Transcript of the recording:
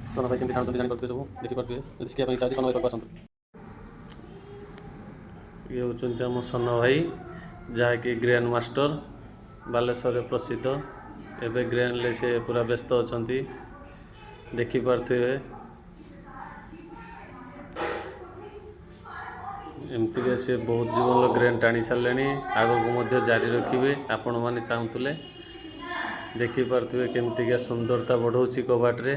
सोना भाई केमती टाणुଛନ୍ତି ଜାଣିପାରୁଥିବେ ସବୁ ଦେଖିପାରୁଥିବେ ଯଦି ଶିଖିବା ପାଇଁ ଇଚ୍ଛା ଅଛି सोना ଭାଇ ପାଖକୁ ଆସନ୍ତୁ। ଇଏ ହେଉଛନ୍ତି ଆମ सोना ଭାଇ ଯାହାକି ଗ୍ରାଣ୍ଡ ମାଷ୍ଟର ବାଲେଶ୍ୱରରେ ପ୍ରସିଦ୍ଧ। ଏବେ ଗ୍ରାଣ୍ଡରେ ସେ ପୁରା ବ୍ୟସ୍ତ ଅଛନ୍ତି ଦେଖିପାରୁଥିବେ। ଏମିତିକା ସେ ବହୁତ ଜୀବନର ଗ୍ରାଣ୍ଡ ଟାଣି ସାରିଲେଣି, ଆଗକୁ ମଧ୍ୟ ଜାରି ରଖିବେ। ଆପଣମାନେ ଚାହୁଁଥିଲେ ଦେଖିପାରୁଥିବେ କେମିତିକା ସୁନ୍ଦରତା ବଢ଼ଉଛି କବାଟରେ।